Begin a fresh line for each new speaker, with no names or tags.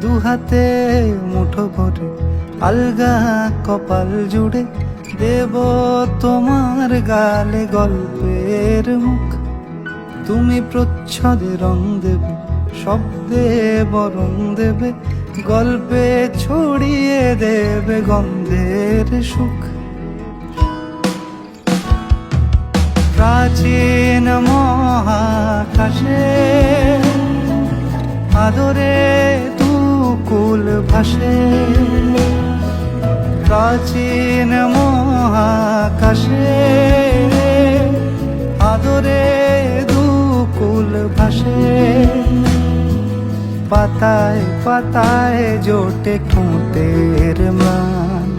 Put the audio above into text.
দুহাতে মুঠো ভরে আলগা কপাল জুড়ে দেব তোমার গালে গল্পের মুখ। তুমি প্রচ্ছদে রং দেবে, শব্দে বরং দেবে, গল্পে ছড়িয়ে দেবে গন্ধের সুখ। প্রাচীন মহাকাশে আদরে দুকুল ভাসে, প্রাচীন মহাকাশে আদরে দুকুল ভাসে। পাতায় পাতায় জোটে ঠোঁটের ম্লান,